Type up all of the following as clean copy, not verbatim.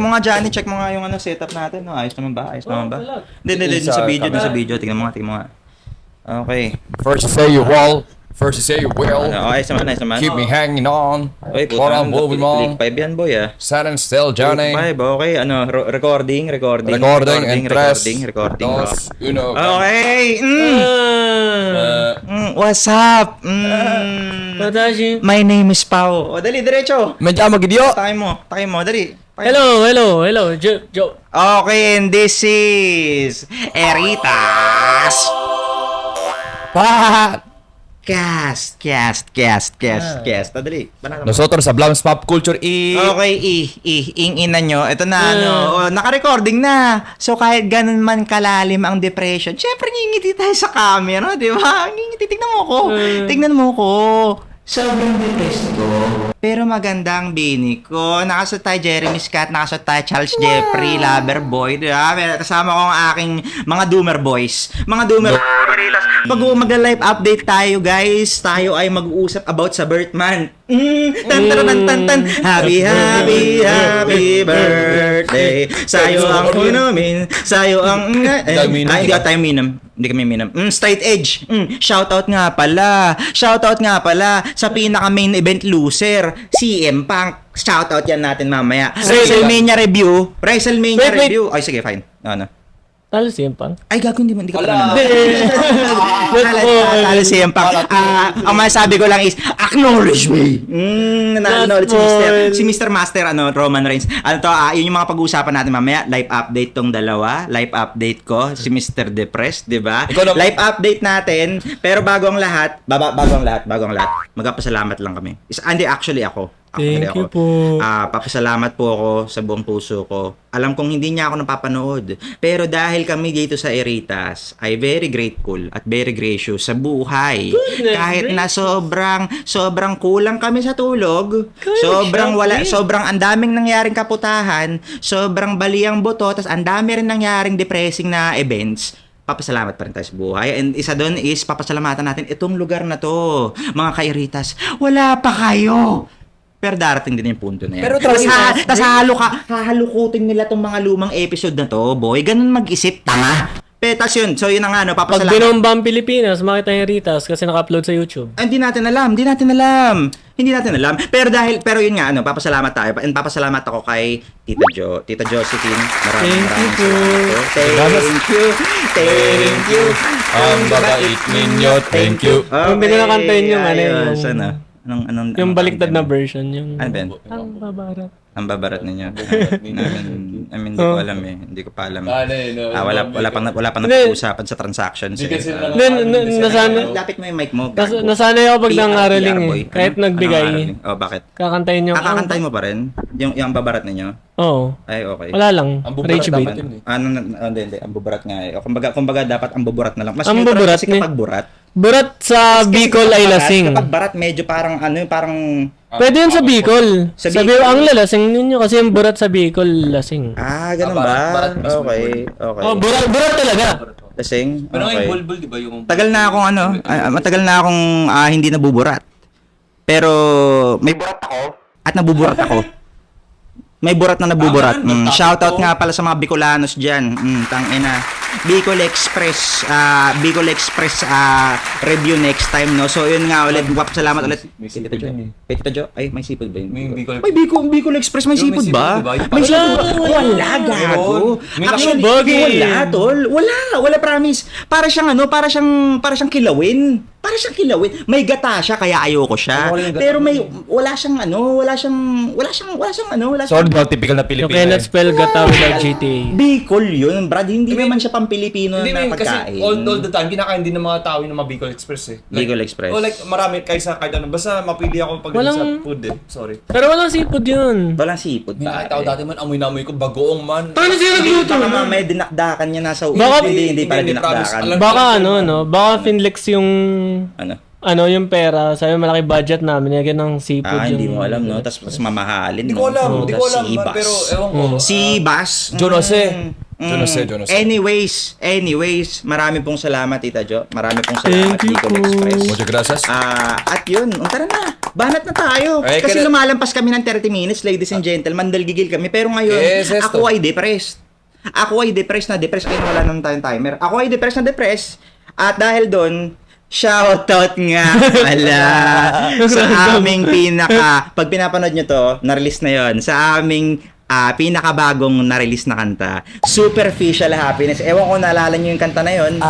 mo nga, Johnny. Check mo nga yung setup natin. No? Ayos naman ba? Ayos naman ba? Hindi. Sa video. Tingnan mo nga. Okay. First you say you will. First you say you will. Ayos naman. Keep me hanging on. Oy, While I'm moving on. Click 5 yan, boy, ah. Sad and still, Johnny. Click 5, okay. Recording. And press. Recording. Dos, uno. Okay. What's up? My name is Pao. O, dali, diretso. Medyo magidyo. Takay mo, dali. Hello. Joe. Okay, and this is Eritas. Cast. Dali. Nosotros hablamos pop culture Okay, ing-ina nyo. Ito na, naka-recording na. So, kahit ganun man kalalim ang depression, syempre, ngingiti tayo sa camera, di ba? Ngingiti, tignan mo ko. Sobrang depressed ko. Pero maganda ang bini ko. Nakasot tayo Jeremy Scott, nakasot tayo Charles Jeffrey, Loverboy, di ba? Kasama ko ang aking mga Doomer Boys. Pag mag-live update tayo, guys, tayo ay mag-uusap about sa birthman. Tan. Happy birthday. Sayo ang inumin. Sayo ang... hindi kami minum. Straight edge. Shoutout nga pala sa pinaka main event loser, CM Punk. Shoutout yan natin mamaya. WrestleMania review. Ay, sige, fine. Ano? Talo si Empang. Ay, gago, hindi ka pa naman. Talo si Empang. Ang masasabi ko lang is, acknowledge me. Na-acknowledge si Mr. Master, Roman Reigns. Yun yung mga pag-uusapan natin mamaya. Live update tong dalawa. Live update ko, si Mr. Depressed, di ba? Live update natin. Pero bago ang lahat, magpapasalamat lang kami. Hindi, actually ako. Thank you po. Papasalamat po ako sa buong puso ko. Alam kong hindi niya ako napapanood. Pero dahil kami dito sa Eritas ay very grateful at very gracious sa buhay. Kahit na sobrang kulang kami sa tulog, sobrang ang daming nangyaring kaputahan, sobrang bali ang buto, tas ang dami rin nangyaring depressing na events. Papasalamat pa rin tayo sa buhay. And isa doon is papasalamatan natin itong lugar na to. Mga ka-Eritas, wala pa kayo. Pero darating din yung punto na yan. Pero tas hahalukutin nila tong mga lumang episode na to, boy. Ganun mag-isip, tanga. Petas yun. So yun ang papasalamat. Pag binomba ang Pilipinas, makita yung Ritas kasi naka-upload sa YouTube. Hindi natin alam. Pero yun nga, papasalamat tayo. And papasalamat ako kay Tita Josephine. Maraming Thank you. Ang babait ninyo. Thank you. Yung binakantayin yung sana. Yung baliktad na version, yung... Ano ba? Ang babarat ninyo. Hindi ko alam eh. Hindi ko pa alam. Wala pang napag-uusapan sa transactions eh. Lapit mo yung mic mo. Nasanay ako pag nangaraling eh. Kahit nagbigay. Oh, bakit? Kakantayin yung... Kakantayin mo pa rin? Yung babarat ninyo? Oo. Ay, okay. Wala lang. Rage bait. Hindi. Ang buburat nga eh. Kumbaga dapat ang buburat na lang. Mas ang buburat kasi kapag burat. Burat sa Bicol ay lasing. Kapag barat, medyo parang Pwede yun sa Bicol. Sabi ang lalasing ninyo kasi yung burat sa Bicol lasing. Ganun ba? Okay. Oh, burat talaga. Lasing? Pero Okay. yung bulbul, di ba yung... Matagal na akong hindi nabuburat. Pero may burat ako at nabuburat ako. May burat na nabuburat. Shoutout nga pala sa mga Bicolanos dyan. Tangina. Bicol Express review next time, no? So yun nga ulit, salamat ulit. Tita Jo, ay may sipod ba yun? May Bicol Express may sipod ba? May sipod ba? Wala, gago. Actually, wala, tol. Wala promise. Para siyang kilawin. May gata siya kaya ayoko siya. Pero wala siyang Sorry, typical na Pilipino. You cannot spell gata without GTA. Bicol yun, Brad. Hindi naman siya pang-Pilipino na pagkain. Kasi all the time, kinakain din ng mga tao yung mga Bicol Express eh. Bicol Express. Marami kahit ano. Basta mapili ako pag sa food eh. Sorry. Pero walang sipod yun. Walang sipod. Kahit ako dati man, amoy na amoy ko, bagoong man. Paano siya nagluto? Baka may dinakdakan niya nasa Baka- hindi pala dinakdakan. Baka baka Finlex yung... Ano? yung pera. Sabi malaki budget namin. Yan ng sipod yung... Hindi mo alam, no? Tapos mas mamahalin. Hindi ko alam, man, pero ewan ko. Si Bas. John Jose. Anyways, marami pong salamat, Tita Jo. Marami pong salamat, Bicol Express. Muchas gracias. At yun, tara na. Banat na tayo. Ay, Kasi kaya- lumalampas kami ng 30 minutes, ladies and gentlemen. Dalgigil kami. Pero ngayon, Yes, yes, ako to. ay depressed. Ako ay depressed na depressed. Ay, wala naman tayong timer. Ako ay depressed na depressed. At dahil doon, shoutout nga pala sa aming pag pinapanood nyo to, na-release na yon sa aming pinakabagong na-release na kanta, Superficial Happiness. Ewan ko naalala nyo yung kanta na yon.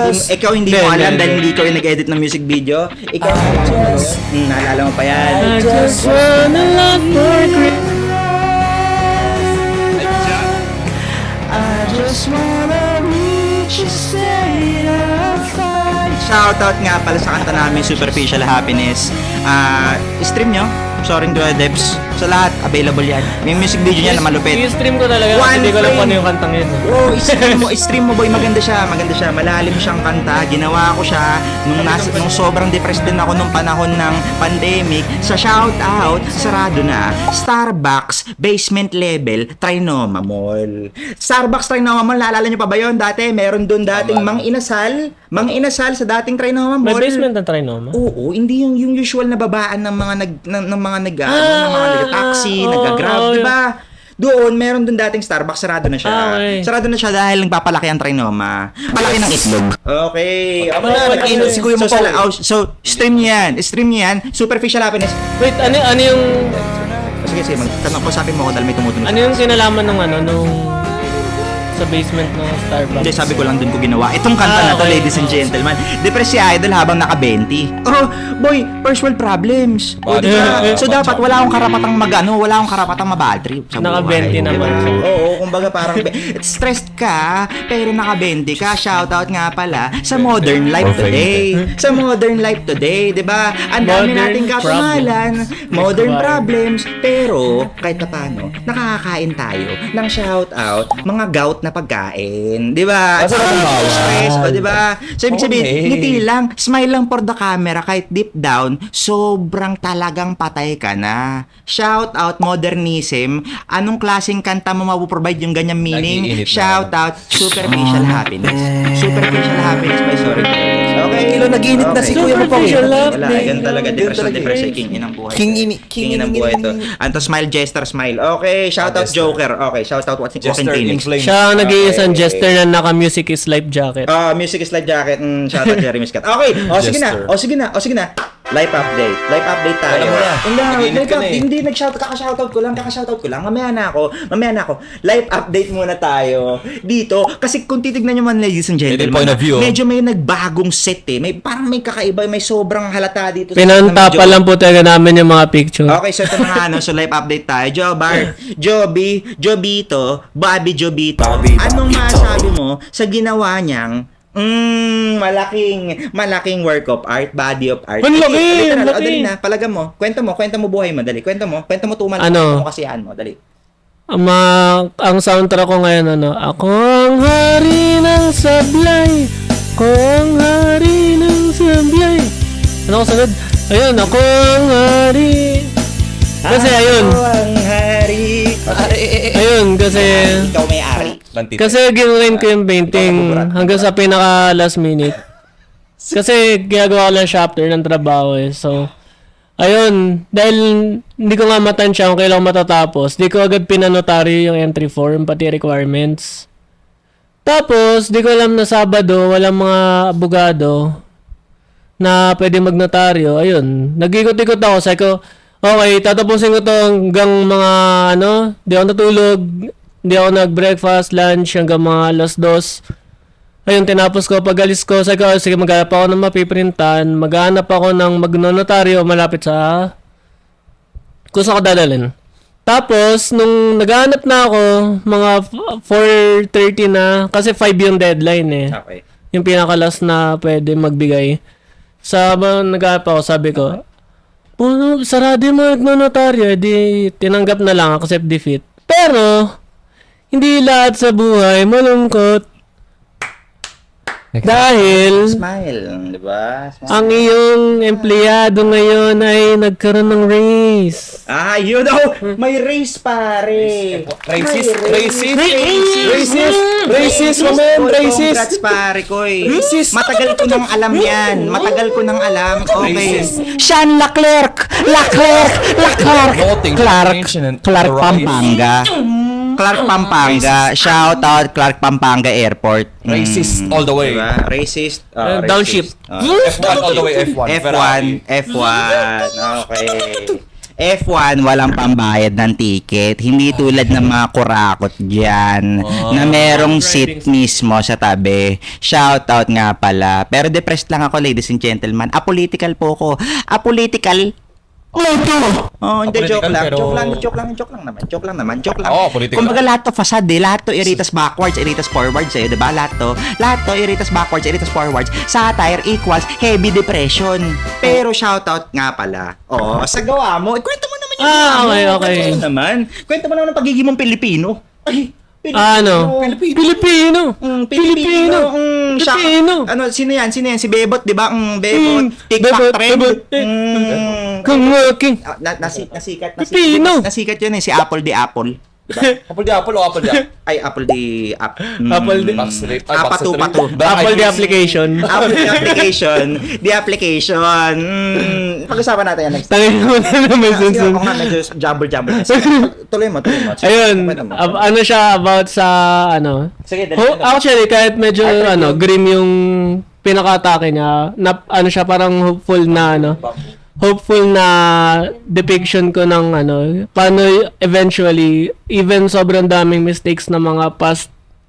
Ikaw hindi mo alam dahil hindi ikaw yung nag-edit ng music video. Ikaw naalala mo pa yan. I just wanna love for Christmas. Shoutout nga pala sa kanta namin, Superficial Happiness. Stream nyo, Soaring to the Depths. Sa lahat, available yan. May music video niya na malupit. I-stream ko talaga. One Hindi ko alam frame. kung ano yung kantang yun. Oh, stream mo boy, maganda siya. Malalim siyang kanta. Ginawa ko siya nung sobrang depressed din ako nung panahon ng pandemic. Sa shoutout, sarado na. Starbucks Basement Level Trinoma Mall. Starbucks Trinoma Mall, naalala niyo pa ba 'yon? Dati meron doon dating Mang Inasal sa dating Trinoma May Mall. basement ng Trinoma? Oo, hindi yung usual na babaan ng mga nag-taxi, oo, nag-grab, oo, di ba? Doon, meron doon dating Starbucks, sarado na siya. Okay. Sarado na siya dahil nagpapalaki ang Trinoma. Palaki ng itlog. Okay. Ako na, nag-inom si Kuya so, Mapaw. so, stream niyan. Superficial Happiness. Wait, ano yung... Sige, sabi mo ako dahil may tumutunog. Ano yung kinalaman nung sa basement ng Starbucks? Hindi, sabi ko lang dun ko ginawa. Itong kanta na to, okay. ladies and gentlemen. Depressed si Idol habang naka-20. Oh, boy, first world problems. O, di ba? So, dapat wala akong karapatang wala akong karapatang mabad trip sa buhay. Naka-20 naman Diba? siya. Oo, kumbaga parang stressed ka, pero naka-20 ka. Shoutout nga pala sa Modern Life Perfect. Today. Sa Modern Life Today, di ba? Ang dami Modern nating kapangalan, modern Escobar. problems, pero kahit na paano, nakakakain tayo ng shoutout, mga gout na pagkain. Di ba? At Masarap ang bawal. stress, o di ba? So, ibig sabihin, Okay. ngiti lang, smile lang for the camera, kahit deep down, sobrang talagang patay ka na. Shout out, modernism. Anong klaseng kanta mo mapoprovide yung ganyang meaning? Nag-iinit na. Shout out, superficial happiness. Superficial happiness by Sorry. Okay. Kilo, nag-iinit na si Kuya Mapaw. Superficial Wala, happiness. yan talaga. Depression, talaga. depression. King inang buhay. King inang buhay to. Anto smile, gesture, smile. Okay, shout out Gesture. Joker. Okay, shout out Joaquin Jester in Phoenix. flames. Siya ang nag-iisang jester na naka-music is life jacket. Music is life jacket. Shout out Jeremy Scott. Okay. Sige na. Life update tayo. Alam mo na. Nag-iinit ka na eh. Hindi kaka-shoutout ko lang. Mamaya na ako. Life update muna tayo dito kasi kung titignan niyo man, ladies and May gentlemen, point of view, oh. medyo may nagbagong set eh. Parang may kakaiba, may sobrang halata dito. Pinanta medyo- pa lang po talaga namin yung mga picture. Okay, so ito na nga, so live update tayo. Jobito, Bobby Jobito. Anong masabi mo sa ginawa niyang malaking work of art, body of art. Ang laki, Literal, ang laki. dali na, palagam mo. Kwento mo buhay mo, dali. Kwento mo tuman Ano? mo, kasiyahan mo, dali. Ang soundtrack ko ngayon, ako ang hari ng sablay. Ako ang hari ng sablay. Ano ko sunod? Ayun, ako ang hari. Kasi ayun. Ako ang hari. Ayun, kasi... Ikaw may ari. Kasi ginawain ko yung painting hanggang sa pinaka last minute. Kasi ginagawa ko lang siya after ng trabaho eh. So, ayun. Dahil hindi ko nga matansya kung kailan matatapos, di ko agad pinanotaryo yung entry form, pati requirements. Tapos, di ko alam na Sabado, walang mga abogado na pwede magnotaryo. Ayun. Nag-ikot-ikot ako. Sabi ko, okay, tatapusin ko to hanggang mga di ako natulog. Hindi ako nag-breakfast, lunch, hanggang mga 2:00. Ayun, tinapos ko. Pag alis ko, sabi ko, sige, maghanap ako ng mapiprintan. Maghanap ako ng magnonotaryo malapit sa kung saan ko dadalhin. Tapos, nung naghanap na ako, mga 4:30 na, kasi 5 yung deadline eh. Okay. Yung pinaka-last na pwede magbigay. Naghanap ako, sabi ko, sarado yung mga magnonotaryo, di tinanggap na lang, accept defeat. Pero, hindi lahat sa buhay malungkot. Dahil Smile, di ba? Smile. ang iyong empleyado ngayon ay nagkaroon ng raise. Ah, yun daw! May race, pare! Racist, May racist, racist! racist, woman, racist. Congrats, pare ko eh. Racist. Matagal ko nang alam yan. Matagal ko nang alam. Okay. Sean Leclerc! Voting Clark ancient Pampanga. Clark Pampanga. Shout out Clark Pampanga Airport. Racist all the way. Diba? Racist. Downshift. F1 all the way, F1. Ferrari. F1. Okay. F1, walang pambayad ng ticket. Hindi tulad ng mga kurakot dyan na merong seat mismo sa tabi. Shout out nga pala. Pero depressed lang ako, ladies and gentlemen. Apolitical po ako. Apolitical. Oh, hindi, joke Apolitical, lang. pero- Joke lang naman. Oo, political. Kumbaga lahat to fasad eh. Lahat to iritas backwards, iritas forwards eh. Diba? Lahat to iritas backwards, iritas forwards. Satire equals heavy depression. Pero shoutout nga pala. Oh, sa gawa mo. Kwento mo naman yung gawa mo. Okay. Kwento mo naman. Kwento mo naman ang pagiging mong Pilipino. Ay, Pilipino. Pilipino. Pilipino. Ano, sino yan? Si Bebot, di ba? Bebot. TikTok Bebot, trend. Bebot. Kung working. Nasikat. Pilipino. Nasikat yun eh. Si Apple the Apple. Apple di Apple o Apple di Apple? Ay, Apple the App. Apple the- Backstreet. Patu. Apple the application. Apple the application. The application. Pag-usapan natin yan next time. Tangin mo na naman Kasi sunsun. ako nga medyo jumble. Tuloy mo. Ayun, Kwento mo. ano siya about sa ano. Sige, Actually, kahit medyo grim yung pinaka-atake niya, ano siya parang hopeful na depiction ko ng paano eventually, even sobrang daming mistakes na mga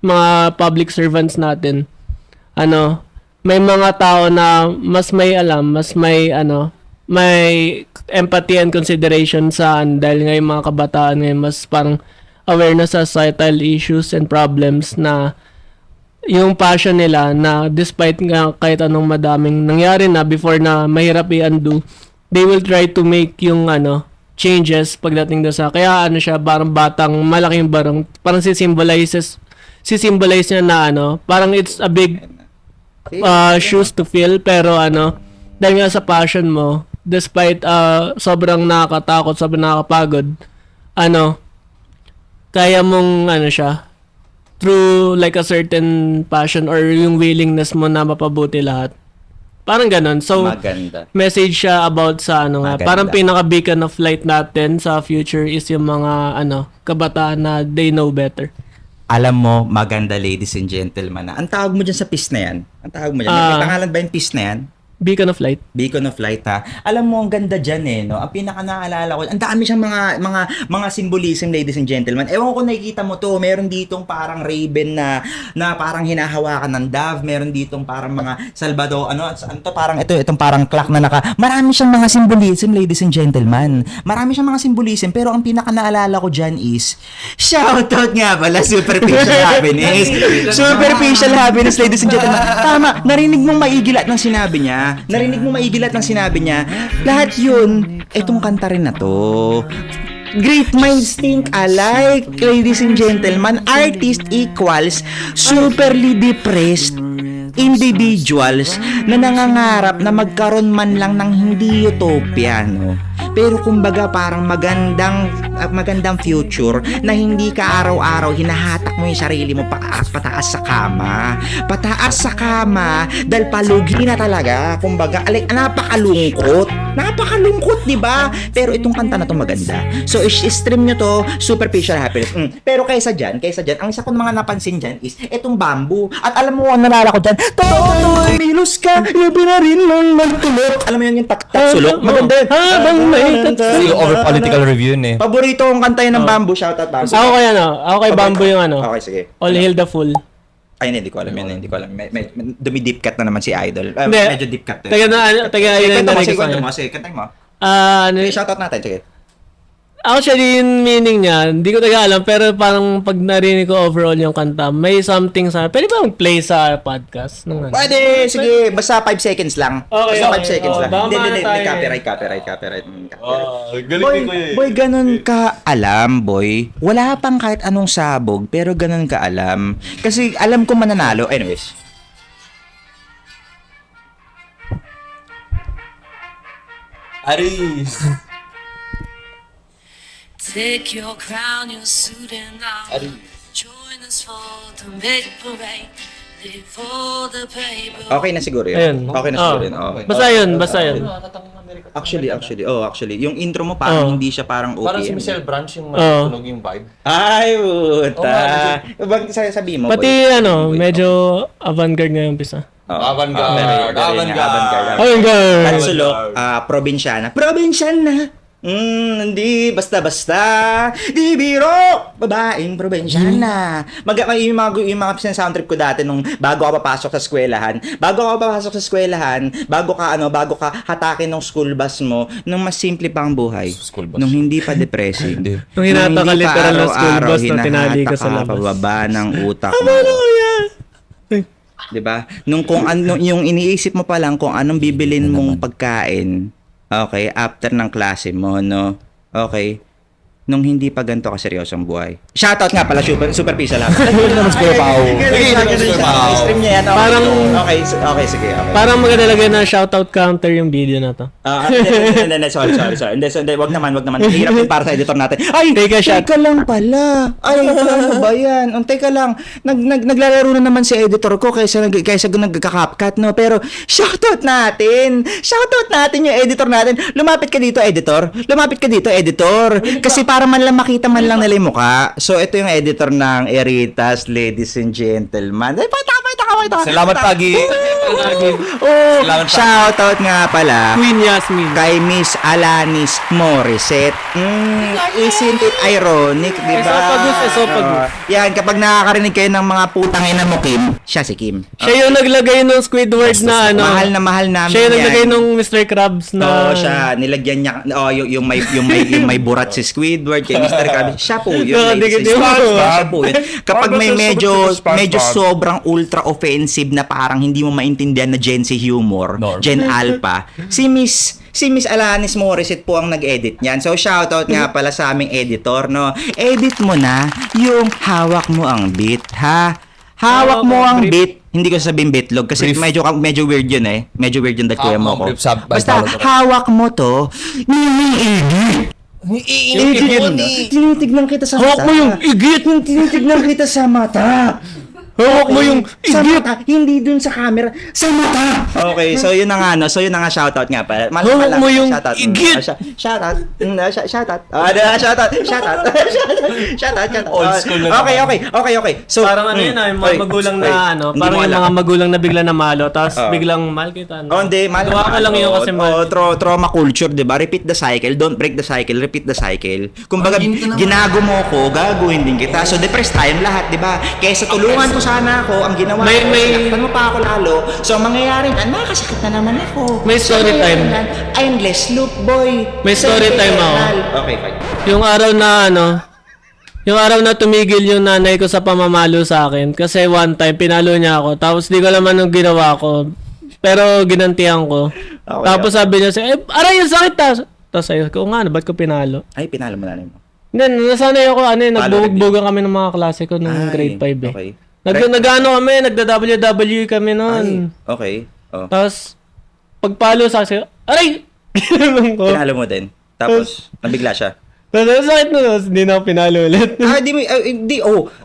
mga public servants natin, may mga tao na mas may alam, mas may may empathy and consideration dahil ngayon mga kabataan ngayon mas parang aware na sa societal issues and problems na yung passion nila na despite nga kahit anong madaming nangyari na before na mahirap i-undo, they will try to make yung changes pagdating doon sa kaya siya parang batang malaking barang parang symbolize niya na parang it's a big shoes to fill pero dahil nga sa passion mo despite sobrang nakakatakot sobrang nakakapagod kaya mong siya through like a certain passion or yung willingness mo na mapabuti lahat. Parang ganon. So, Maganda. message siya about sa Maganda. parang pinaka-beacon of light natin sa future is yung mga kabataan na they know better. Alam mo, maganda ladies and gentlemen. Ang tawag mo dyan sa piece na yan? Ang tawag mo dyan? May pangalan ba yung piece na yan? Beacon of light. Beacon of Light ha. Alam mo ang ganda diyan no. Ang pinaka naalala ko, ang dami siyang mga symbolism ladies and gentlemen. Ewan ko nakikita mo to, meron ditong parang raven na parang hinahawakan ng dove, meron ditong parang mga Salvador, ano to parang itong parang clock na marami siyang mga symbolism ladies and gentlemen. Marami siyang mga symbolism pero ang pinaka naalala ko diyan is shoutout nga pala superficial happiness. Superficial happiness ladies and gentlemen. Tama, narinig mong maigi lahat ng sinabi niya. Lahat yun, etong kanta rin na to. Great minds think alike, ladies and gentlemen. Artist equals superly depressed individuals na nangangarap na magkaroon man lang ng hindi utopia, no? Pero kumbaga parang magandang future na hindi ka araw-araw hinahatak mo yung sarili mo pataas sa kama. Pataas sa kama dahil palugi na talaga. Kumbaga, napakalungkot, di ba? Pero itong kanta na to maganda. So, stream nyo to, superficial happiness. Pero kaysa dyan, ang isa kong mga napansin dyan is itong bamboo. At alam mo, ang nalala ko dyan, totoo, milos ka, labi na rin lang magtulot. Alam mo yun yung tak-sulok? Maganda yun. Habang may Kasi over political review yun eh. Paborito kong kanta yun ng bamboo. Shoutout bamboo. Ako kay Bamboo yung Okay, sige. All Hail the Fool. Ay, hindi ko alam yun. Hindi ko alam. May dumi-deep cut na naman si Idol. Hindi. Medyo deep cut. Taga yun na narinig ko sa'yo. Sige, kantay mo. Ano, Shoutout natin, sige. actually, yung meaning niya, hindi ko taga alam, pero parang pag narinig ko overall yung kanta, may something sa... Pwede ba mag-play sa podcast? Pwede, sige. Basta 5 seconds lang. Okay, Basta 5 okay. seconds lang. Baka Hindi, tayo. copyright. Galing ko eh. Boy, ganun ka alam, boy. Wala pang kahit anong sabog, pero ganun ka alam. Kasi alam ko mananalo. Anyways. Aris. Take your crown, your suit and armor. Join us for the big parade. Live for the paper. Okay na siguro yun. Ayun. Okay na Oh. siguro yun. Okay. Basta yun. Actually. Yung intro mo parang Oh. hindi siya parang OPM. Parang si Michelle Branch yung Oo. matutunog yung vibe. Ay, puta. Oo, Bakit sabihin mo, Pati boy? Boy, medyo avant-garde nga yung pisa. Oo. Avant-garde. Pero yun nga, Avant-garde. Avant-garde! Kansulok, probinsyana. Probinsyana! Hindi basta-basta. Di biro! Babaeng probinsyana. Yung mga soundtrip ko dati nung bago ako papasok sa eskwelahan. Bago ka hatakin ng school bus mo, nung mas simple pa ang buhay. School bus. Nung hindi pa depressing. Hindi. Nung hinata ka hindi pa literal na school araw-araw bus na tinali ka sa hinahata labas. pababa ng utak mo. 'Di ba? Nung kung ano yung iniisip mo pa lang kung anong bibilin mong pagkain. Okay, after ng klase mo, no. Okay. Nung hindi pa ganito kaseryosong buhay. Shoutout nga pala, super pizza lang. Super Pao. Stream niya yan. Okay. Parang- Okay, sige. Okay. Parang maganda lagay na shoutout counter yung video na to. Hindi, sorry. Hindi, wag naman. Hirap din para sa editor natin. Ay, Take a shot. teka lang pala. Ay, ano ba yan? Teka lang. Naglalaro na naman si editor ko kaysa nagka-CapCut, no? Pero, shoutout natin yung editor natin. Lumapit ka dito, editor. Kasi para man lang makita man lang nila yung mukha. So, ito yung editor ng Eritas, ladies and gentlemen. Ay, pakita. Salamat, Pagi. Oh, Salamat, shoutout nga pala Queen Yasmin. kay Miss Alanis Morissette. Isn't it ironic, di ba? Esophagus. Yan, kapag nakakarinig kayo ng mga putang ina mo, Kim, siya si Kim. Siya yung naglagay ng Squidward na ano. Mahal na mahal namin Siya yung naglagay yan. nung Mr. Krabs na... Oo, siya. Nilagyan niya, yung may burat si Squidward, kay Mr. Krabs. Siya po yun. Oo, ladies and di- di- gentlemen. Siya po yun. Kapag may medyo SpongeBob. sobrang ultra offensive na parang hindi mo maintindihan na Gen Z humor, Norm. Gen Alpha, si Miss Alanis Morissette po ang nag-edit niyan. So, shoutout nga pala sa aming editor, no? Edit mo na yung hawak mo ang beat, ha? Hawak mo ang beat. Hindi ko sabihin bitlog kasi Brief. medyo weird yun eh. Medyo weird yun dahil kuya mo ko. Brief sub- Basta by- hawak mo to. Tinitignan kita sa mata. Hawak mo yung igit! Tinitignan kita sa mata. Hawak mo yung sa mata, hindi dun sa camera, sa mata. Okay, so yun na nga no. So yun na nga shoutout nga pala. Hawak mo yung shoutout. igit. Shoutout. Shoutout. Shoutout. Old school na Okay. So Parang ano yun yung mga magulang na ano, parang yung mga magulang na bigla na malo, tapos Oo. biglang mahal kita. Oh, hindi. Gawa ka lang yun kasi mahal. Trauma culture, di ba? Repeat the cycle. Don't break the cycle. Repeat the cycle. Kumbaga, ginago mo ko, gagawin din kita. So, depressed tayong lahat, di ba? Kaysa tulungan ko sana ako, ang ginawa May- ko, may- sinaktan mo pa ako lalo. So, ang mangyayari, nakakasakit na naman ako. May story time. Endless loop, boy. May story time ako. Okay, fine. Yung araw na tumigil yung nanay ko sa pamamalo sa akin kasi one time pinalo niya ako tapos di ko alam anong ginawa ko pero ginantihan ko. Okay, Tapos sabi niya aray yung sakit tapos sabi ko nga ba't ko pinalo? Ay, pinalo mo na mo. Then nasanay ako nagbubugbog kami ng mga klase ko nung grade 5 eh. Okay. Nagano kami, nagda-WWE kami noon. Okay. Oh. Tapos pagpalo sa akin, aray! Ganun ko. Pinalo mo din. Tapos, nabigla siya. Tapos sakit na tapos hindi na ako pinalo ulit.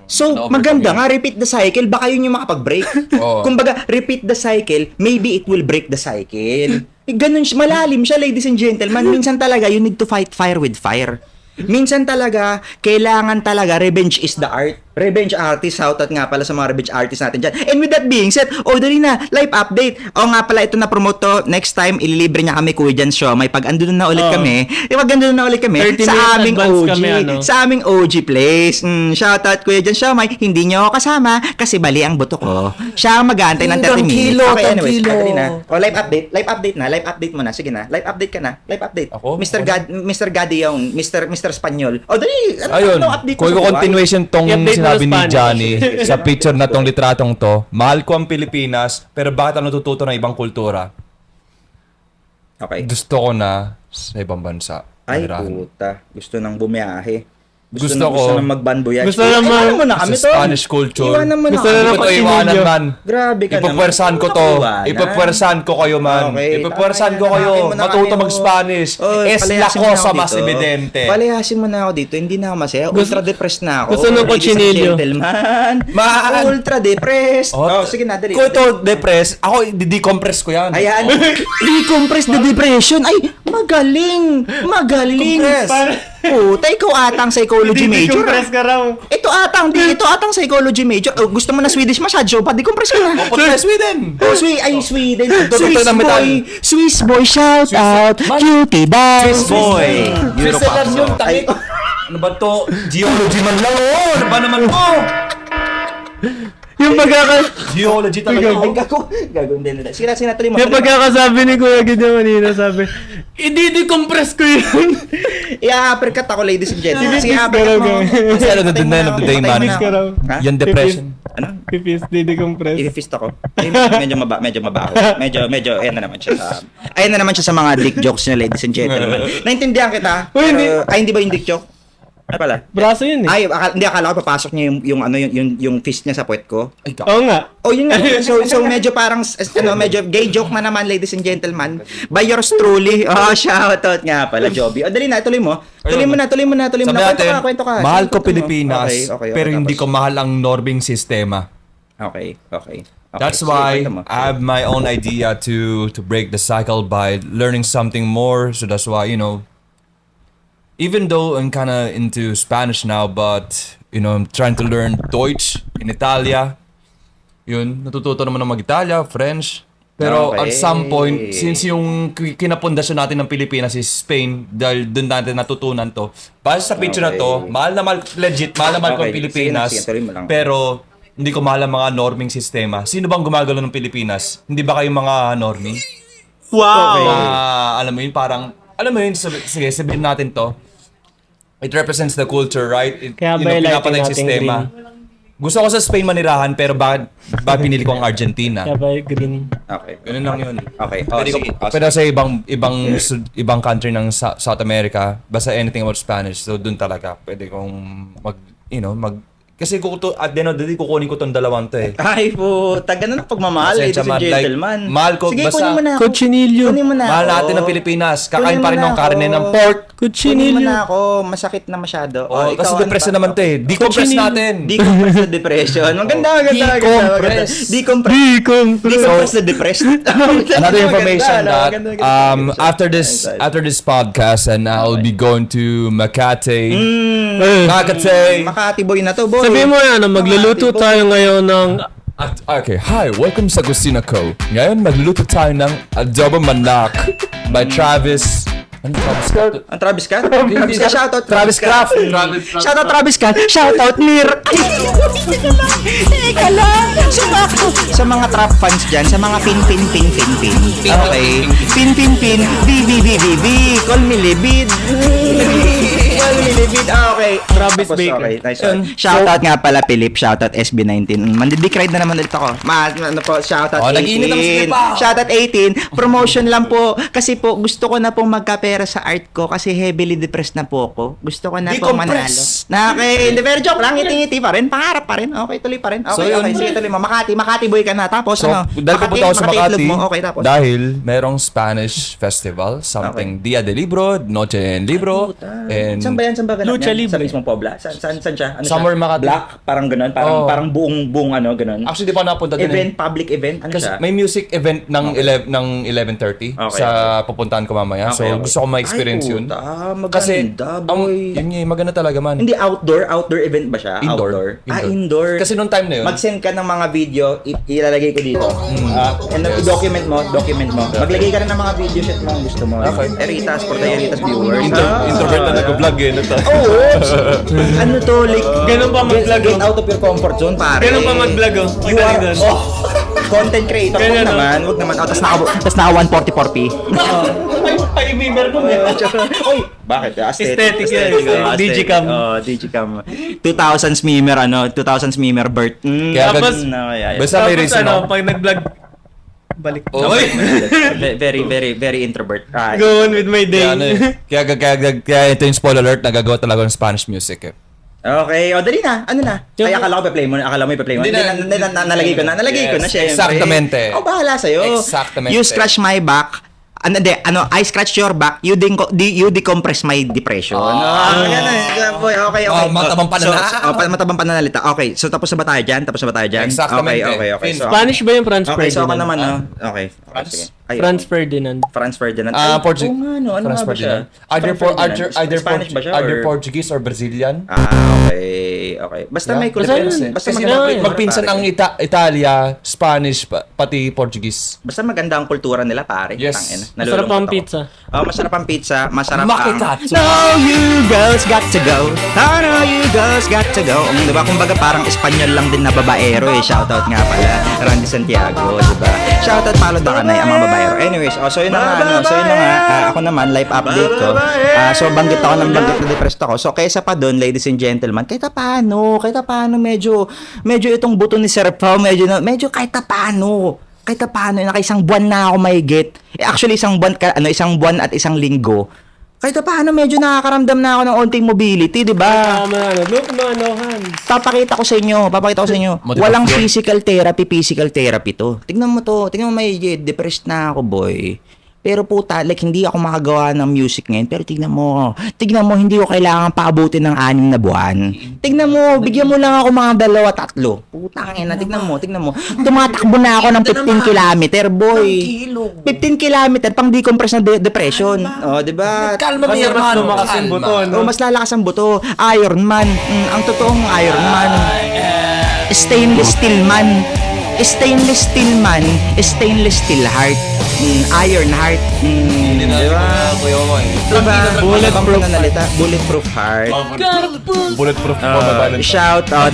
So, maganda nga, repeat the cycle. Baka yun yung makapag-break. Oo. Kumbaga, repeat the cycle, maybe it will break the cycle. Ganun siya, malalim siya, ladies and gentlemen. Minsan talaga, you need to fight fire with fire. Minsan talaga, kailangan talaga, revenge is the art. Revenge artist, shoutout nga pala sa mga revenge artists natin dyan. And with that being said, dali na, live update. Nga pala, ito na promote to. Next time, ililibre niya kami Kuya Jan Show. May pag andun na ulit kami. Pag andun na ulit kami, 30 minutes sa aming advance OG. kami, ano? Sa aming OG place. Shoutout Kuya Jan Show. Hindi niyo ako kasama kasi bali ang buto ko. Siya ang mag-aantay ng 30 minutes. Okay, anyways, dali na. Live update na. Live update mo na. Sige na. Live update ka na. Live update. Ako? Mr. Gadi yung Mr. Spanyol. Dali. Ayun, update kung mo sa buhay? continuation tong I-update mo sinabi sa ni Spanish. Johnny sa picture na tong litratong to, mahal ko ang Pilipinas, pero bakit ako natututo ng ibang kultura? Okay. Gusto ko na sa ibang bansa. Ay, Mahirahan. puta. Gusto nang bumiyahe. Gusto Gusto ko na mag-ban voyage. Gusto na Iwanan mo na kami sa to. Spanish culture. Iwanan mo na Gusto na kami. ng Ito iwanan man. Grabe ka naman. Ipapwersahan ko to. Iwanan. Ipapwersahan ko kayo man. Okay, Ipapwersahan ko tama kayo. yan, tama Matuto yan. mag-Spanish. Oy, Es palayasin lako mo na ako sa mas dito. evidente. Palayasin mo na ako dito. Hindi na ako masaya. Ultra depressed na ako. gusto ng Ladies and kutsinilyo. gentlemen. Ultra depressed. Oh, Sige na, dali. Kung ito depressed, ako i-decompress ko yan. Ayan. Decompress the depression. Ay, magaling. Magaling. Compress. Puta, ikaw atang psychology major. Decompress ka raw. Ito atang psychology major. Oh, gusto mo na Swedish massage, so pa-decompress ka na. Punta Sweden. Oh, Sweden. Doktor ng metal. Swiss boy, shout out. Cutie dance. Swiss boy. Europe. yun, Ay, Ano ba to? Geology man lang. Oh, ano ba naman to? Yung Geology talaga. ay, gago din nila. Sige na, tuloy mo. yung pagkakasabi ni Kuya Gideon kanina, sabi, i-decompress ko yun. I-uppercut ako, ladies and gentlemen. Sige, Pipis ka uppercut raw, mo. gawin. Kasi ano, the end of the day, Patay mo man. na Pipis ka ako. raw. Ha? Yan depression. Ano? Pipis, di-decompress. I-fist ako. Ay, medyo mabaho. Medyo, ayan na naman siya sa mga dick jokes niya, ladies and gentlemen. Naintindihan kita. Uy, hindi. Pero, hindi ba yung dick joke? Ay pala. Braso yun eh. Ay, akala ko papasok niya yung fist niya sa puwet ko. Oo nga. Oh, yun nga. So medyo parang medyo gay joke na naman, ladies and gentlemen. By yours truly. Oh, shout out nga pala, Joby. Oh, dali na, tuloy mo. Tuloy mo na. Sabi natin, Kwento ka. mahal ko Kwento mo. Pilipinas, Okay, pero hindi tapos. ko mahal ang norming sistema. Okay. That's Sige, why kwento mo. I have my own idea to break the cycle by learning something more. So that's why, even though I'm kind of into Spanish now, but, I'm trying to learn Deutsch in Italia. Yun, natututo naman ng mag-Italia, French. Pero Okay. at some point, since yung kinapundasyon natin ng Pilipinas is Spain, dahil doon natin natutunan to. Basta sa picture na to, Okay. mahal na mahal ko ang Okay, Pilipinas. sige, tuloy mo lang. Pero hindi ko mahal ang mga norming sistema. Sino bang gumagalo ng Pilipinas? Hindi ba kayo mga norming? Wow! Alam mo yun, sige, sabihin natin to. It represents the culture, right? Kaya ba pinapatay yung natin green? Gusto ko sa Spain manirahan, pero bakit pinili ko ang Argentina? Kaya ba green? Okay. Ganun lang yun. Okay. Pwede ko, pero sa ibang country ng South America, basta anything about Spanish, so dun talaga pwede kong kasi at the end of the day, kukunin ko tong dalawang to eh. Ay po, ganun ang pagmamahal, ladies Pasensya, and man. Like, gentlemen. mahal ko, Sige, basta- kunin mo na ako. Cochinillo. Kunin mo na Mahal ako. natin ang Pilipinas. Kunin Kakain mo pa rin na ng karne ako. ng pork. Kunin mo Cochinillo. na ako. Masakit na masyado. Oh, ikaw, kasi ano depression pa? naman to eh. Decompress Cochinillo. natin. Decompress the depression. Maganda. Decompress. Decompress the depressed. Another information that Maganda. after this podcast, and I'll be going to Makati. Eh, Makati. Makati boy na to, boy. sabihin mo yan, magluluto Makati boy. tayo ngayon ng Okay, hi, welcome sa Kusina Ko. Ngayon magluluto tayo ng adobo manak by Travis. Ano Travis Scott? Ang Travis Scott? Travis Scott, shoutout Travis Craft. Shoutout Travis Scott. Shoutout Mir. Teka lang. Sa mga trap fans dyan, sa mga pin. Okay. Pin. B. Call me Libid. Call me Libid. Okay. Travis Tapos, Baker. Okay, nice one. Shoutout nga pala, Philip. Shoutout SB19. Mandidikride na naman ulit ako. Shoutout Oh, 18. nag-init ang script pa. Shoutout 18. Promotion lang po. Kasi po, gusto ko na pong magkapera sa art ko kasi heavily depressed na po ako. Gusto ko na po manalo. Decompress. Okay, hindi, pero joke lang. Ngiti-ngiti pa rin. Pangarap pa rin. Okay, tuloy pa rin. Okay, So, yun. okay. Sige, tuloy mo. Makati boy ka na. Tapos, So, dahil pupunta ako sa itlog Makati, mo. Okay, tapos. dahil merong Spanish festival, something Dia de Libro, Noche en Libro, and Saan ba yan? Saan ba ganun? Lucha yan? Libre. Sa mismong Pobla? Saan siya? Ano Somewhere siya? Makati. Black? Parang ganun? Oh. Parang buong ano, ganun? actually di pa napunta doon Event, public event? Ano Kasi siya? may music event ng 11:30 Okay, sa pupuntahan ko mamaya. So Okay. gusto ko ma-experience Ay, yun. puta, maganda, Kasi boy. yun nga, maganda talaga man. Hindi outdoor event ba siya? Indoor. Ah, indoor. Kasi nung time na yun, Mag-send ka ng mga video, ilalagay ko dito. And then i-document mo. Maglagay ka rin ng mga video shit mo kung gusto mo. Okay. Eritas, for the Eritas viewers. introvert na nag-vlog eh. Ito. Oo. Ano to, like, Ganun pa mag-vlog, get out of your comfort zone, pare. Ganun pa mag-vlog, oh. You Kita are, niyo doon. content creator. Ganyan, Wag naman. Oh, tas naka 144p. Ay, member ko Oy, bakit? Aesthetic yan. oh, Digicam. Oh, Digicam. 2000s memer, 2000s memer Bert. Kaya Tapos, no, yeah. Basta may Tapos reason ano, ako. pag nag-vlog, balik. Oy! Very, very, very introvert. Go on with my day. Kaya, ano eh. Kaya ito yung spoiler alert, nagagawa talaga ng Spanish music eh. Okay, o dali na. Ano na? Ay, akala ko pa-play mo. Akala mo i-play mo. Hindi Hindi na. nalagay ko na. Nalagay ko na, Yes, syempre. exactamente. O, bahala sa'yo. Exactamente. You scratch my back. I scratch your back, you decompress my depression. Boy, okay. Matabang pananalita. Matabang pananalita. Okay, so tapos na ba tayo dyan? Exactamente. Okay. So, Spanish ba yung Franz okay, so ako Ferdinand? naman, no? Okay. France? Sige. Ay, Franz Ferdinand. Franz Ferdinand. Portuguese. Oo nga, no? Ano nga ba siya? Spanish ba siya? Either or- Portuguese or Brazilian. Okay. Basta Yeah. may Basta kulay. yun. Basta Kasi maganda- magpinsan ang Italia, Spanish, pati Portuguese. Basta maganda ang kultura nila, pare. Yes. Tangina. Masarap Nalulungkot ang ako. pizza. Oh, masarap ang pizza. Masarap Makikatsu. No, you girls got to go. No, you girls got to go. Diba? Kumbaga parang Espanyol lang din na babaero eh. Shoutout nga pala. Randy Santiago, diba? Shoutout Palo Dakanay, ang mga babaero. Anyways, so yun na nga. Ako naman, life update ko. So banggit ako ng banggit na depressed ako. So kaysa pa doon, ladies and gentlemen, kahit paano, medyo itong buto ni Sir Pao, medyo kahit paano, nakaisang buwan na ako mahigit. Actually, isang buwan at isang linggo. Kahit paano, medyo nakakaramdam na ako ng onting mobility, di ba? Look, Han. Papakita ko sa inyo. Motivasyon. Walang physical therapy to. Tingnan mo mahigit. Depressed na ako, boy. Pero puta, like, hindi ako makagawa ng music ngayon. Pero tignan mo, hindi ko kailangan paabutin ng 6 na buwan. Tignan mo, bigyan mo lang ako mga 2-3. Putang ina, tignan mo. Tumatakbo na ako ng 15 kilometer, boy. 15 kilometer, pang decompress na depression. Oh, di ba? Kalma mo Kasi yan, mas man. lumakas yung buto, no? Oh, mas lalakas ang buto. Iron Man. Ang totoong Iron Man. Stainless steel man. Stainless steel heart. Iron heart. Kuya mo eh. Diba? Bulletproof heart. Bulletproof Shout out,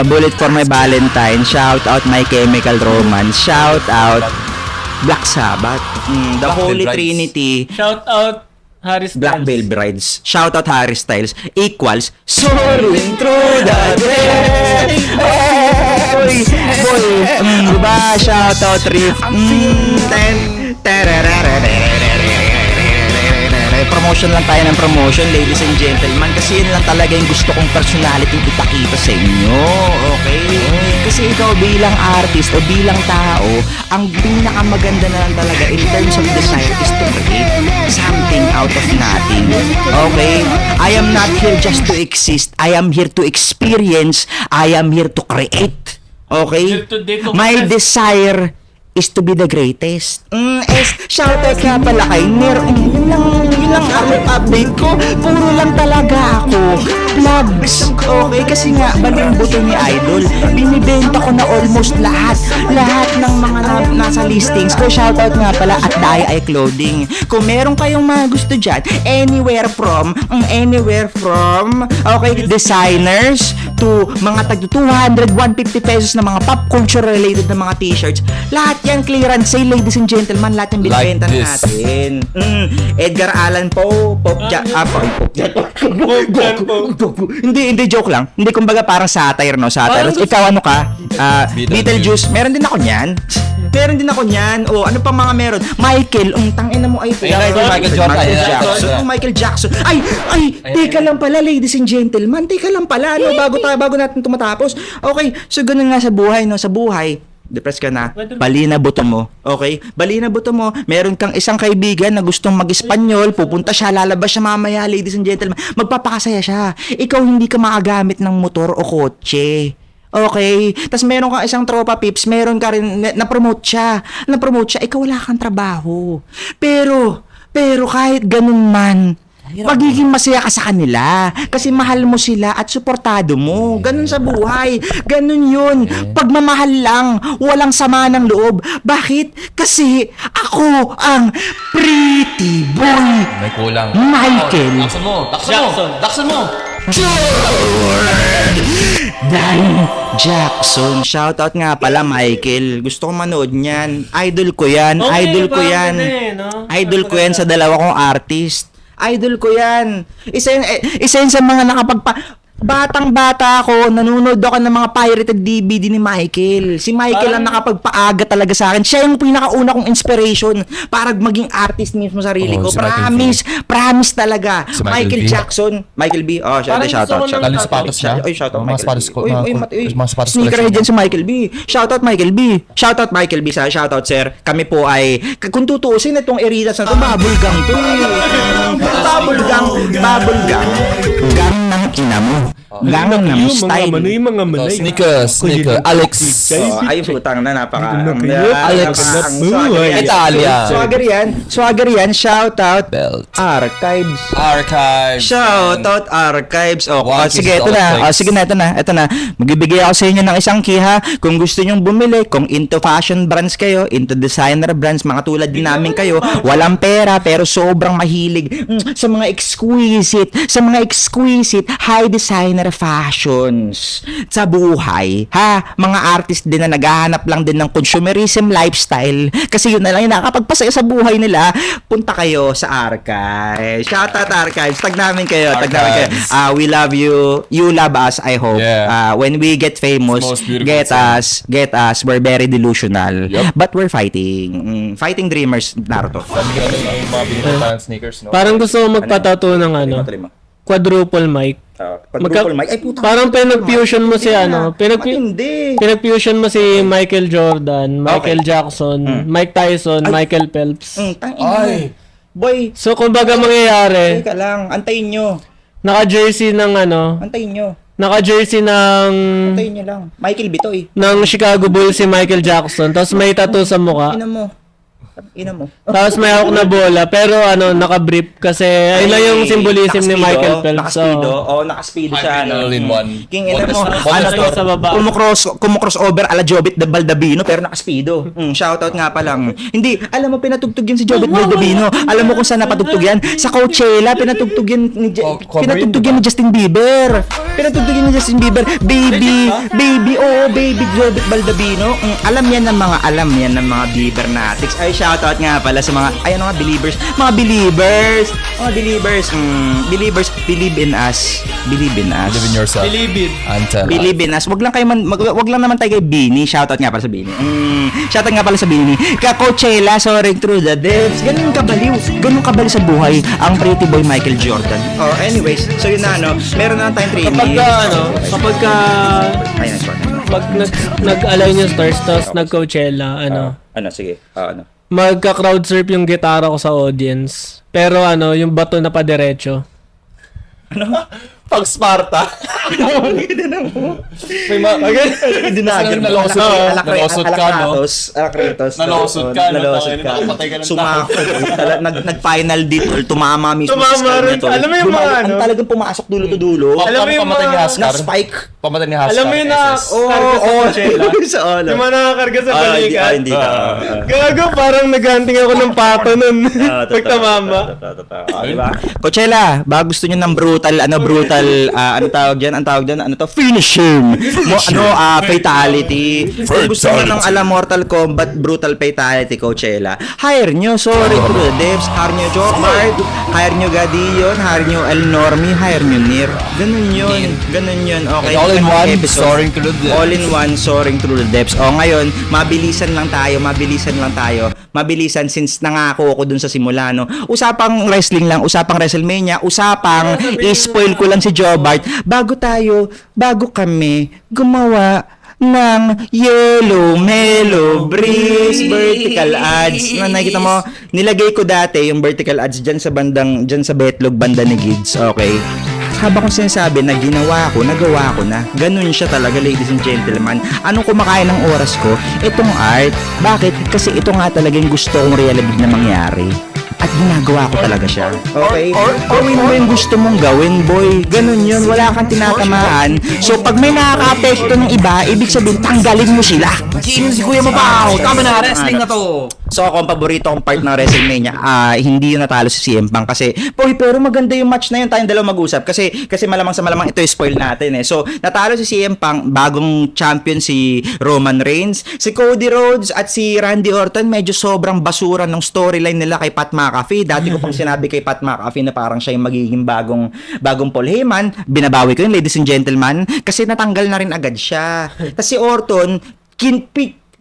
bullet for my Valentine. Shout out My Chemical Romance. Shout out Black Sabbath. The Black Holy Veil Brides. Trinity. Shout out Harris Black Styles. Veil Brides. Shout out Harry Styles equals soaring through the day. Boy. Diba? Shout out Riff. Promotion lang tayo ng promotion, ladies and gentlemen, kasi yun lang talaga yung gusto kong personality ipakita sa inyo, okay? Kasi ikaw bilang artist o bilang tao, ang pinakamaganda na lang talaga in terms of desire is to create something out of nothing, okay? I am not here just to exist, I am here to experience, I am here to create, okay? Here to decompress. My desire is to be the greatest. Shoutout nga pala kay Nir. Yun lang ang update ko. Puro lang talaga ako vlogs. Okay, kasi nga, baling buto ni Idol. Binibenta ko na almost lahat. Lahat ng mga nasa listings ko. Shoutout nga pala at Dai Eye Clothing. Kung meron kayong mga gusto dyan, anywhere from, okay, designers to mga tag 200, 150 pesos na mga pop culture related na mga t-shirts. Lahat yan clearance sale, ladies and gentlemen. Lahat yung binibenta Like this. natin. Edgar Allan Poe, Hindi, joke lang. Hindi, kumbaga parang satire, no? Satire. Parang Ikaw ano ka? Beetlejuice. Meron din ako niyan. O, ano pa mga meron? Michael, tangina mo ay Michael Jordan. Michael Jackson. Ay, teka lang pala, ladies and gentlemen. Teka lang pala, no? Bago natin tumatapos. Okay, so ganun nga sa buhay, no? Sa buhay, depressed ka na, bali na buto mo. Okay? Bali na buto mo. Meron kang isang kaibigan na gustong mag-Espanyol, pupunta siya, lalabas siya mamaya, ladies and gentlemen. Magpapakasaya siya. Ikaw hindi ka makagamit ng motor o kotse. Okay? Tapos meron kang isang tropa pips, meron ka rin, na-promote siya, ikaw wala kang trabaho. Pero kahit ganun man, magiging masaya ka sa kanila kasi mahal mo sila at suportado mo. Ganun sa buhay. Ganun yun. Pagmamahal lang. Walang sama ng loob. Bakit? Kasi ako ang pretty boy. May kulang. Michael. Daksan mo. Dan Jackson. Shoutout nga pala, Michael. Gusto ko manood niyan. Idol ko yan. Idol ko yan sa dalawa kong artist. Idol ko yan. Isa yun sa mga Batang-bata ako, nanonood ako ng mga pirated DVD ni Michael. Si Michael ang nakapagpaaga talaga sa akin. Siya yung pinakauna kong inspiration para maging artist mismo sarili ko. Si Michael Promise talaga. Si Michael B. Jackson. Michael B. Oh, Parang shoutout. gusto ko Lalo sapatos niya? Oy, shoutout Mga Michael sapatos B. ko- Oy, mga- oy, mat- oy, mga sapatos sneakerhead collection. dyan si Michael B. Shoutout Michael B. Shoutout Michael B. Shoutout sir. Kami po ay, kung tutuusin itong Eritas na to, bubble gang to bubble gang. Gang ng ina mo. Gang ng style. mga Sneakers, Alex. Ay, putang na, Alex Italia. Swagger yan. Shoutout Belt. Archives. Archives. Shoutout Archives. One Sige, piece ito na. all Sige na, ito na. Magbibigay ako sa inyo ng isang key ha. Kung gusto nyong bumili, kung into fashion brands kayo, into designer brands, mga tulad din namin kayo, walang pera pero sobrang mahilig sa mga exquisite high designer fashions sa buhay. Ha? Mga artist din na naghahanap lang din ng consumerism lifestyle kasi yun na lang yung nakakapagpasaya sa buhay nila. Punta kayo sa Archives. Shoutout Archives. Tag namin kayo. Archives. We love you. You love us, I hope. Yeah. When we get famous, It's the most beautiful get us. We're very delusional. Yup. But we're fighting. Fighting dreamers, Naruto. Yung mga binili tayong sneakers, no? Parang gusto ko magpatato ng quadruple mic. Quadruple mic. Ay, puta. Parang pinag-fusion mo si Matindi. pinag-fusion mo si Michael Jordan, Michael Jackson, Mike Tyson, Michael Phelps. Ay. Boy, So kumbaga mangyayari, teka lang. Antayin nyo. naka-jersey ng Antayin nyo. naka-jersey Antayin nyo lang. Michael Bitoy. ng Chicago Bulls si Michael Jackson, tapos may tattoo sa mukha. Ina mo. Tapos may hawak na bola, pero naka-brief kasi ayun lang yung symbolism ni Michael Phelps. Nakaspido. So, Nakaspido siya. All in one. King ina mo. Bonus To? sa baba. Kumukross over ala Jobit de Baldabino pero nakaspido. Shoutout nga pa lang. Hindi, alam mo pinatugtog yan si Jobit Baldabino. Alam mo kung saan napatugtog yan? Sa Coachella, pinatugtog yan ni Justin Bieber. Pinatugtog yan ni Justin Bieber. Baby, baby Jobit Baldabino. Alam yan ng mga Biebernatics. Ay, shoutout nga pala sa mga believers. Believers, believe in us. Believe in yourself. Until Believe in us. Wag lang naman tayo kay Bini. Shoutout nga pala sa Bini. Shoutout nga pala sa Bini. Ka Coachella, soaring through the depths. Ganun kabaliw sa buhay ang pretty boy Michael Jordan. Anyways, so yun na meron na tayong training. kapag Ayun, sorry. pag nag-align yung stars, tapos nag-Coachella, Sige. magka-crowd surf yung gitara ko sa audience. Pero yung bato na padiretso. pag Sparta. May nalusot ka, no? Alakritos. Nalusot ka, no? Nalusot ka. Napatay ka ng Sumako. Nag-final dito. Tumama mismo. Tumama rin. Alam mo yung mga Ang talagang pumasok dulo to dulo. Alam mo yung pamatay ni mga- Haskar. Na-spike. Pamatay ni Haskar. Alam mo yung karga sa Coachella? Sa ano? Yung mga nakakarga sa balikat. Hindi ka. Gago, parang naghanting ako ng pato nun. Pag tumama. Diba? Coachella, ba gusto nyo ng brutal, ano tawag dyan? Ang tawag dyan, finishing. Fatality. Kung gusto nyo ng Mortal Kombat brutal fatality, Coachella, hire nyo, sorry to the devs, hire nyo Jokmart, hire nyo Gadion, hire nyo El Normi, hire nyo Nir. Ganun yun. Okay. All in one, Episode. soaring to the depths. All in one, soaring through the depths. Ngayon, mabilisan lang tayo. Mabilisan since nangako ako dun sa simula, no? Usapang wrestling lang, usapang WrestleMania, usapang i-spoil ko lang si Jobart. Bago kami gumawa ng Yellow Mellow Breeze vertical ads. Nakikita mo, nilagay ko dati yung vertical ads dyan sa betlog banda ni Gids. Okay. Habang kong sinasabi na nagawa ko na. Ganun siya talaga, ladies and gentlemen. Anong kumakain ng oras ko? Itong art. Bakit? Kasi ito nga talaga yung gusto kong realidad na mangyari. At ginagawa ko talaga siya. Okay? Gawin mo yung gusto mong gawin, boy. Ganun yun. Wala kang tinatamaan. So, pag may nakaka-apekto ng iba, ibig sabihin, tanggalin mo sila. Sino si Kuya Mabaw? Tama na, wrestling na to. So, ako, ang paborito kong part ng WrestleMania, hindi yung natalo si CM Punk kasi, pero maganda yung match na yun, tayong dalawa mag-usap. Kasi malamang sa malamang ito spoil natin eh. So, natalo si CM Punk, bagong champion si Roman Reigns, si Cody Rhodes at si Randy Orton, medyo sobrang basura ng storyline nila kay Pat McAfee McAfee. Dati ko pang sinabi kay Pat McAfee na parang siya yung magiging bagong Paul Heyman. Binabawi ko yun, ladies and gentlemen, kasi natanggal na rin agad siya. Tapos si Orton,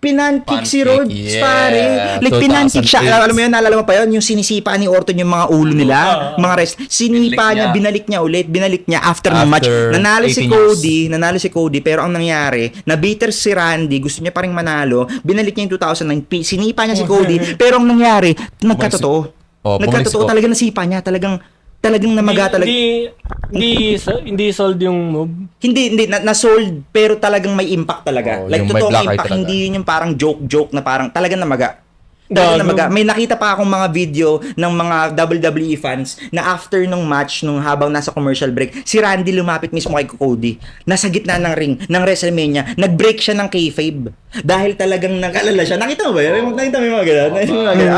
pinantik si Rhodes, yeah. pare. Like, pinantik siya. 2008. Alam mo yun, naalala mo pa yun? Yung sinisipa ni Orton yung mga ulo nila, mga rest. Sinipa niya, binalik niya ulit, binalik niya after ng match. Nanalo si 18 years. Cody, pero ang nangyari, na-bitter si Randy, gusto niya pa rin manalo, binalik niya yung 2009, sinipa niya si Cody, pero ang nangyari, nagkatotoo. Nagkatotoo, talaga nasipa niya, talagang namaga talaga. Hindi sold yung move. Hindi na-sold pero talagang may impact talaga. Like yung may totoong black eye impact, talaga. hindi yun yung parang joke na parang talagang namaga. Gago. May nakita pa akong mga video ng mga WWE fans na after nung match, nung habang nasa commercial break, si Randy lumapit mismo kay Cody. Nasa gitna ng ring, ng WrestleMania, nag-break siya ng kayfabe. Dahil talagang nag-alala siya. Nakita mo ba yun? Nakita mo yung mga ganun?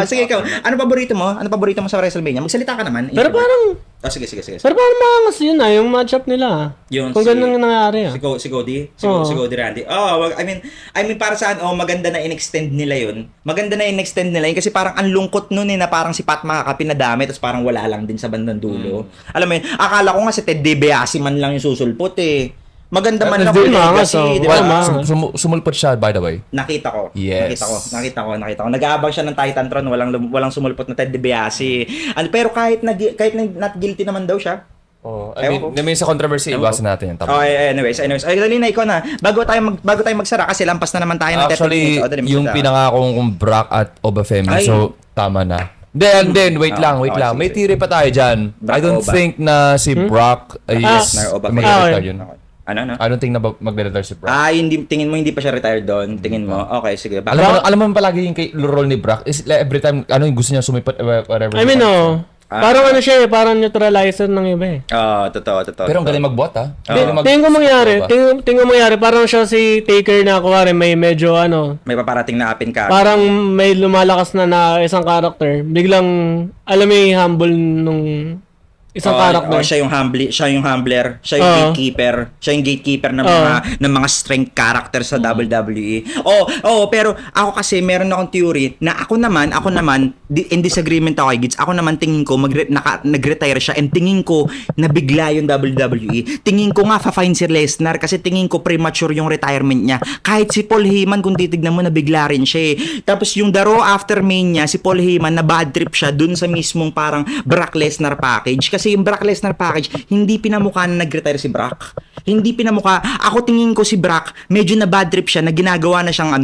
Sige, ikaw. Ano paborito mo? Ano paborito mo sa WrestleMania? Magsalita ka naman. Pero parang, sige. pero parang maangas yun yung matchup nila. Yun, Kung ganun yung nangyari Si Cody? Oo. Si Cody Randy? I mean para saan, maganda na in-extend nila yun. Maganda na in-extend nila yun kasi parang ang lungkot nun na parang si Pat McAfee pinadami tapos parang wala lang din sa bandang dulo. Alam mo yun, akala ko nga si Ted DiBiase man lang yung susulpot eh. Maganda man lang Hindi, yung maangas, legacy, di Well, ba? Sumulpot siya, by the way. Nakita ko. Yes. Nakita ko. Nag-aabang siya ng Titantron, walang sumulpot na Ted DiBiase. Pero kahit not guilty naman daw siya. I mean, sa controversy, iwasan natin yan. Anyways. Ay, dali na, ikaw na. Bago tayo magsara kasi lampas na naman tayo ng 30 Actually, minutes. yung pinangako kong Brock at Obafemi, Ay. so tama na. Then, wait lang. Okay, May sige. theory pa tayo dyan. Brock I don't Oba. think na si Brock is Lesnar, Obafemi. mag-retire yun. Ano? I don't think na mag-retire si Brock. Tingin mo hindi pa siya retired doon? Tingin mo? Okay, sige. Alam mo palagi yung role ni Brock is every time gusto niya sumipat whatever. I mean, parang ano siya parang neutralizer ng iba eh. Totoo. Pero ang galing mag-bot ha. Tingin ko mangyari, parang siya si Taker na kuwari may medyo May paparating na apin ka. parang may lumalakas na isang character. Biglang, alam mo yung humble nung isang character. Siya yung humbler, siya yung gatekeeper ng mga strength character sa WWE. Pero ako kasi meron akong theory na ako naman in disagreement ako kay Gids. Ako naman tingin ko nag-retire siya and tingin ko nabigla yung WWE. Tingin ko nga fa-fine si Lesnar kasi tingin ko premature yung retirement niya. Kahit si Paul Heyman kung titignan mo nabigla rin siya eh. Tapos yung The Raw after Mania, si Paul Heyman na bad trip siya dun sa mismong parang Brock Lesnar package. Kasi yung Brock Lesnar package, hindi pinamukha na nag-retire si Brock. Hindi pinamukha. Ako tingin ko si Brock, medyo na bad trip siya na ginagawa na siyang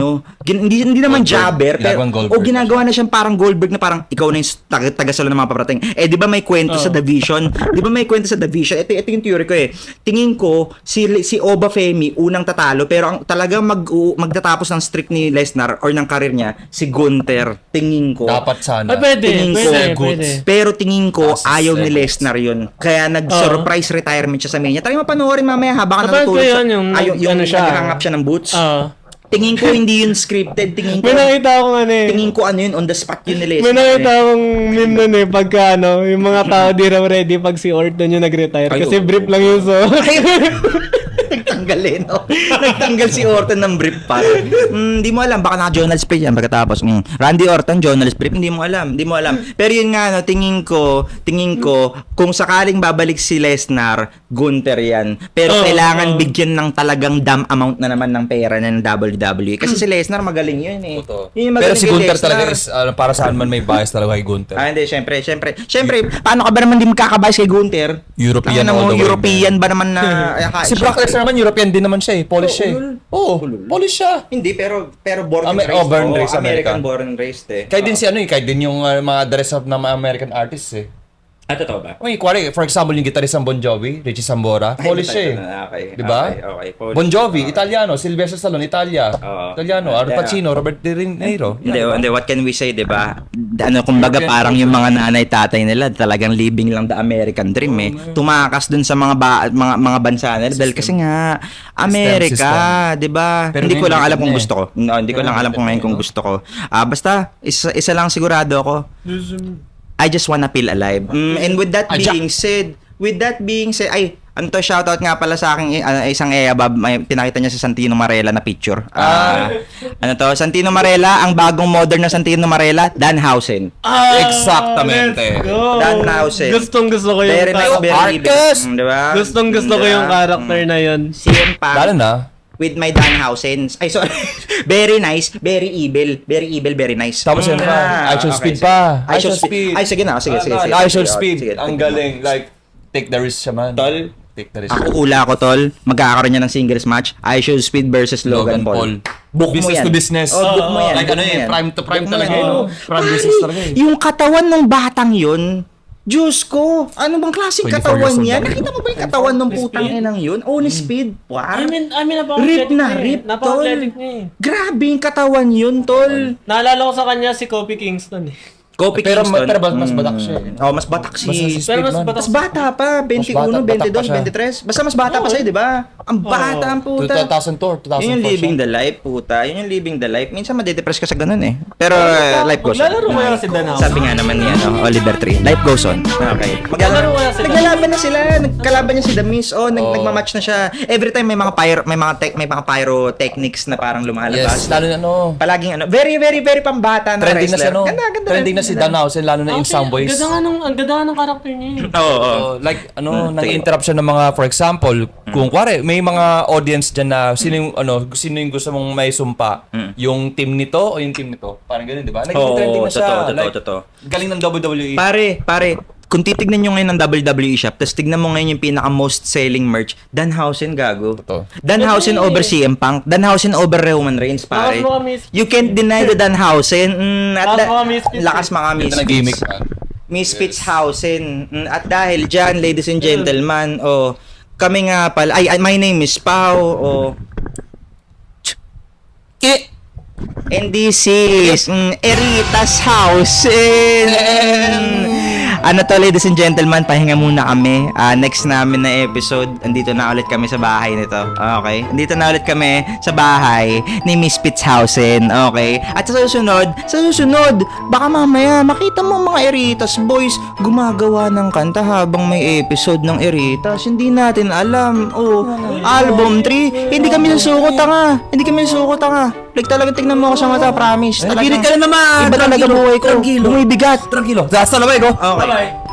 hindi naman jobber, pero ginagawa na siyang parang Goldberg na parang ikaw na yung tagasalo ng mga paparating. Di ba may kwento sa Division? Di ba may kwento sa Division? Ito yung theory ko eh. Tingin ko si Obafemi unang tatalo pero ang talagang magtatapos ng streak ni Lesnar or ng career niya si Gunther. Tingin ko. Dapat sana. Tingin ko, pwede. pero tingin ko ayaw ni Lesnar yun. Kaya nag-surprise retirement siya sa Mania. Try mo panoorin mamaya habang Napanood ko natutulog yun, yung naghahangap siya ng boots. Tingin ko hindi yun scripted. Tingin ko May nakita akong tingin ko yun on the spot yun ni May Lesnar. nakita akong meme nun pagka yung mga tao di raw ready pag si Orton yung nag-retire. Kasi brief lang yun so. Nagtanggal no? Nagtanggal si Orton ng brief pa. Hindi mo alam, baka naka-journal spread yan pagkatapos. Randy Orton, journal brief, hindi mo alam. Pero yun nga, tingin ko, kung sakaling babalik si Lesnar, Gunther yan. Pero kailangan bigyan ng talagang dumb amount na naman ng pera ng WWE. Kasi si Lesnar magaling yun eh. Yun yung Pero magaling si kay Gunther Lesnar. talaga is para saan man may bias talaga kay Gunther. Hindi, syempre. Paano ka ba naman di magkakabias kay Gunther? European Tangina mo, all the way, European ba naman na... Si Brock Lesnar naman European din naman siya eh. Polish siya eh. Polish siya. Hindi, pero born and raised. born and raised, American American. born and raised eh. Kahit din si kahit din yung mga dress up na mga American artists eh. Totoo ba? For example, yung gitarist ng Bon Jovi, Richie Sambora, Polish siya eh. Okay. Di ba? Okay. Bon Jovi, Italiano, Sylvester Stallone, Italia. Oo. Italiano, Al Pacino, Robert De Niro. Hindi, what can we say, 'di ba? Kumbaga parang yung mga nanay-tatay nila talagang living lang the American dream eh. Tumakas dun sa mga bansa nila dahil kasi nga Amerika, 'di ba? Pero Hindi ko lang ngayon, alam kung eh. gusto ko. Hindi ko lang alam kung ngayon kung gusto ko. Basta isa lang sigurado ako. I just wanna feel alive. And with that being said, Ano to, shoutout nga pala sa aking isang Bob, may pinakita niya sa Santino Marella na picture. Ano to, Santino Marella, ang bagong modern na Santino Marella, Danhausen. Exactamente. Danhausen. Gustong-gusto ko yung Very nice, very Arcus! evil. Diba? Gustong-gusto ko yung character na yun. CM Punk Lalo na. with my Danhausen. Ay, sorry. Very nice, very evil. Very evil, very nice. Tapos yun pa. I Should Speed pa. I Should Speed. Ay, sige na. Sige. I Should Speed. Sige, Ang galing. Like, take the risk siya, man. Tol, Take the risk. Ako ula ko, tol. Magkakaroon niya ng singles match. I Should Speed versus Logan Paul. Book mo Business yan. to business. Oh, book mo yan. Like book ano mo eh, yan. prime to prime Book mo talaga yan. yun. Oh. Prime Pare, business talaga yun. yung katawan ng batang yun, Diyos ko, ano bang klaseng 24 katawan years old yan? lang. Nakita mo ba yung katawan ng putang inang yun? Only speed. Wow. I mean, Rip na rip, tol. Napaka-athletic niya eh. Grabe yung katawan yun, tol. Naalala ko sa kanya si Kobe Kingston eh. Kobe Pero Kingston. mas batak siya eh. Oh, mas batak si... Pero mas man. batas Mas bata pa, 21, batak 22, pa siya. 23. Basta mas bata pa sa'yo, di ba? Ang bata, ang puta. 2002, 2004 Yun yung living siya. the life, puta. Yun yung living the life. Minsan madedepress ka sa ganun eh. Pero life goes on. Maglalaro kaya si Danhausen. Sabi nga naman niya, no? Oliver Tree. Life goes on. Okay. Maglalaro kaya sila. Naglalaban na sila. Nagkalaban niya si The Miz. Oh, nagmamatch na siya. Every time may mga pyrotechnics na parang lumalabas. Yes, lalo na ano. Palaging ano, very, very, very pambata na Trending na wrestler. siya, no? Ganda. Trending na si Danhausen, lalo na in some ways. Ang ganda nga ng karakter niya eh. Oo. Like, nang-interrupt siya ng mga, for example, kung kuwari, may mga audience dyan na sino yung gusto mong may sumpa? Yung team nito o yung team nito? Parang ganun, di ba? Nag-trending na siya. Totoo. Galing ng WWE. Pare, kung titignan nyo ngayon ng WWE shop, tapos tignan mo ngayon yung pinaka most selling merch, Danhausen gago. Totoo. Danhausen Totoo eh. over CM Punk, Danhausen over Roman Reigns, pare. Lakas mga Misfits. You can't deny the Danhausen. Lakas mga Misfits. Lakas mga Ganda ng Misfits. gimmick, man. Misfits Hausen. At dahil dyan, ladies and gentlemen, kami nga pala, my name is Pao, and this is Eritas Hausen. Ano to, ladies and gentlemen, pahinga muna kami. Next namin na episode, andito na ulit kami sa bahay nito. Okay? Andito na ulit kami sa bahay ni Miss Fitzhausen. Okay? At sa susunod, baka mamaya makita mo mga Eritas boys gumagawa ng kanta habang may episode ng Eritas. Hindi natin alam. Album 3. Hindi kami susuko tanga. Like talagang tignan mo ako sa mata, promise. Nagirit ka na naman. Iba talaga buhay ko. Tranquilo. Bumibigat. Tranquilo. Hasta luego. Okay. Bye-bye.